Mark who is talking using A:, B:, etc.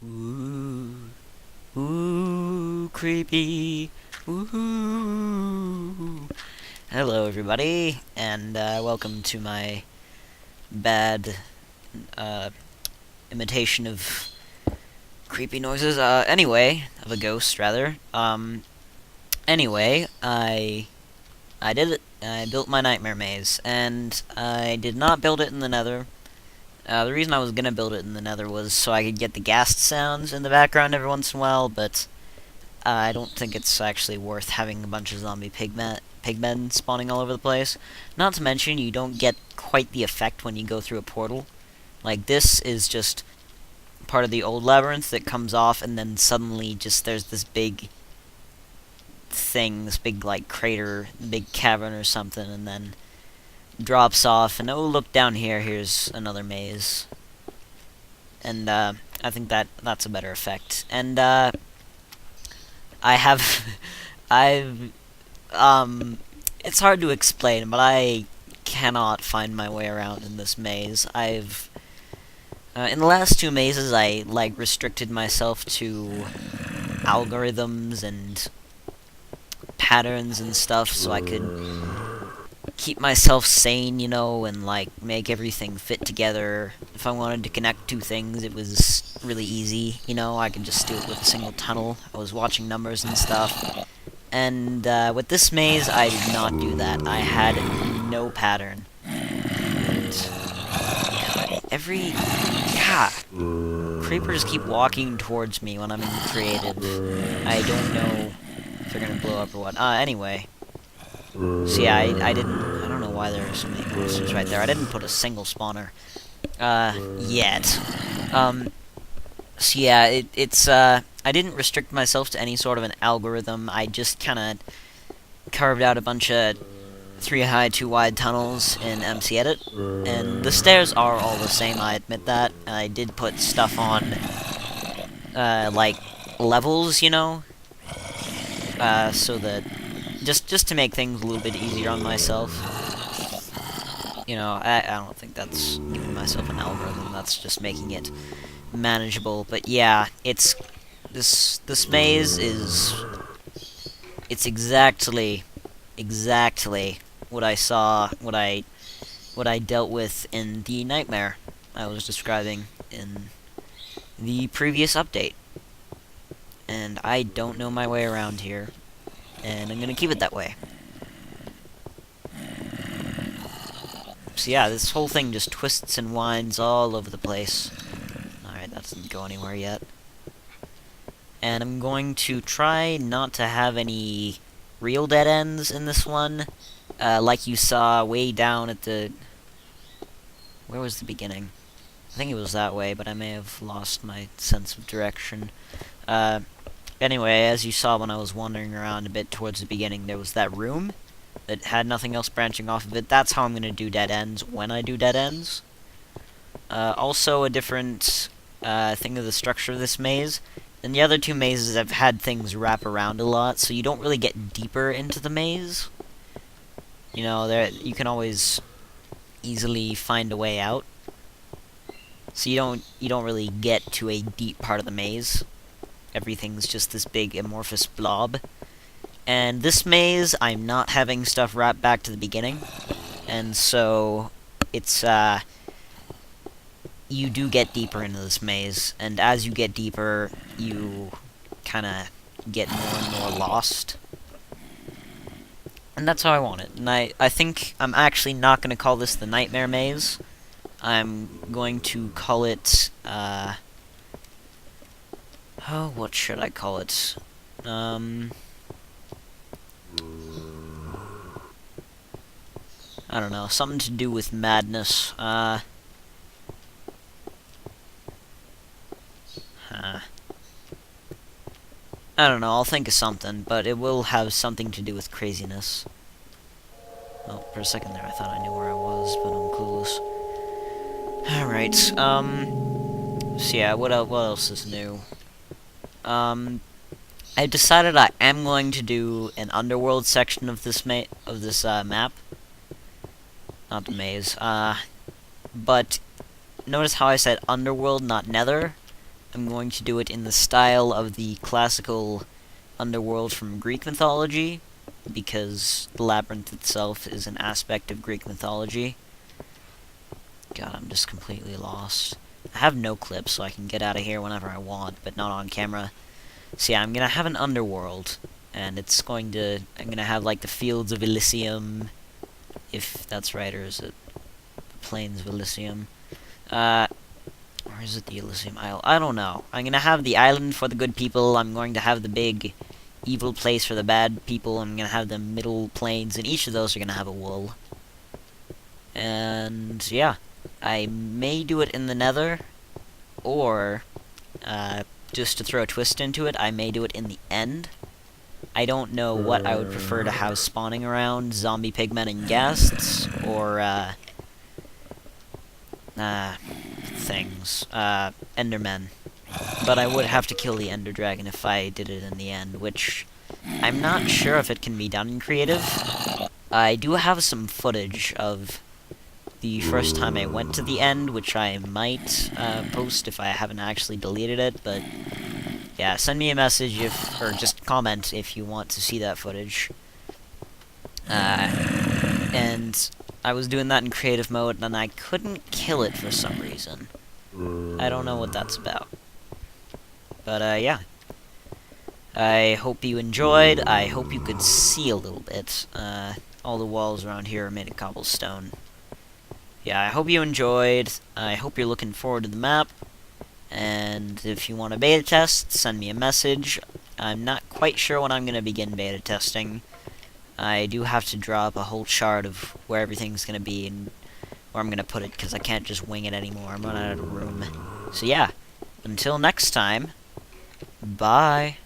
A: Ooh, ooh, creepy. Ooh. Hello, everybody, and welcome to my bad imitation of creepy noises. Anyway, of a ghost, rather. Anyway, I did it. I built my nightmare maze, and I did not build it in the Nether. The reason I was gonna build it in the Nether was so I could get the ghast sounds in the background every once in a while, but I don't think it's actually worth having a bunch of zombie pigmen spawning all over the place. Not to mention, you don't get quite the effect when you go through a portal. Like, this is just part of the old labyrinth that comes off, and then suddenly just there's this big thing, this big, like, crater, big cavern or something, and then drops off, and oh, look down here, here's another maze. And, I think that's a better effect. And, I have, it's hard to explain, but I cannot find my way around in this maze. In the last two mazes, I, like, restricted myself to algorithms and patterns and stuff, so I could keep myself sane, you know, and, like, make everything fit together. If I wanted to connect two things, it was really easy, you know, I could just do it with a single tunnel. I was watching numbers and stuff. And, with this maze, I did not do that. I had no pattern. And, creepers keep walking towards me when I'm in creative. I don't know if they're gonna blow up or what. Anyway. So yeah, I don't know why there are so many monsters right there. I didn't put a single spawner, yet. So yeah, I didn't restrict myself to any sort of an algorithm. I just kinda carved out a bunch of 3 high, 2 wide tunnels in MC Edit, and the stairs are all the same, I admit that. I did put stuff on, like, levels, you know, so that just to make things a little bit easier on myself. You know, I don't think that's giving myself an algorithm, that's just making it manageable. But yeah, this maze is, it's exactly what I saw, what I dealt with in the nightmare I was describing in the previous update. And I don't know my way around here, and I'm gonna keep it that way. So yeah, this whole thing just twists and winds all over the place. Alright, that doesn't go anywhere yet. And I'm going to try not to have any real dead ends in this one. Like you saw way down at the... Where was the beginning? I think it was that way, but I may have lost my sense of direction. Anyway, as you saw when I was wandering around a bit towards the beginning, there was that room that had nothing else branching off of it. That's how I'm going to do dead ends when I do dead ends. Also, a different thing of the structure of this maze. In the other two mazes, I've had things wrap around a lot, so you don't really get deeper into the maze. You know, you can always easily find a way out. So you don't really get to a deep part of the maze. Everything's just this big amorphous blob. And this maze, I'm not having stuff wrapped back to the beginning. And so, it's, you do get deeper into this maze. And as you get deeper, you kinda get more and more lost. And that's how I want it. And I think I'm actually not gonna call this the Nightmare Maze. I'm going to call it, oh, what should I call it? I don't know, something to do with madness. I don't know, I'll think of something, but it will have something to do with craziness. Oh, for a second there I thought I knew where I was, but I'm clueless. Alright, so yeah, what else is new? I decided I am going to do an underworld section of this map. Not the maze, but notice how I said underworld, not nether? I'm going to do it in the style of the classical underworld from Greek mythology, because the labyrinth itself is an aspect of Greek mythology. God, I'm just completely lost. I have no clips, so I can get out of here whenever I want, but not on camera. So yeah, I'm gonna have an underworld, and it's going to... I'm gonna have, like, the Fields of Elysium, if that's right, or is it the Plains of Elysium? Or is it the Elysium Isle? I don't know. I'm gonna have the island for the good people, I'm going to have the big evil place for the bad people, I'm gonna have the middle plains, and each of those are gonna have a wool. And, yeah. I may do it in the nether, or, just to throw a twist into it, I may do it in the end. I don't know what I would prefer to have spawning around, zombie pigmen and ghasts, or, things, endermen. But I would have to kill the ender dragon if I did it in the end, which I'm not sure if it can be done in creative. I do have some footage of the first time I went to the end, which I might post if I haven't actually deleted it, but yeah, send me a message or just comment if you want to see that footage. And I was doing that in creative mode, and I couldn't kill it for some reason. I don't know what that's about. But yeah. I hope you enjoyed. I hope you could see a little bit. All the walls around here are made of cobblestone. Yeah, I hope you enjoyed. I hope you're looking forward to the map. And if you want a beta test, send me a message. I'm not quite sure when I'm going to begin beta testing. I do have to draw up a whole chart of where everything's going to be and where I'm going to put it, because I can't just wing it anymore. I'm running out of room. So yeah, until next time, bye.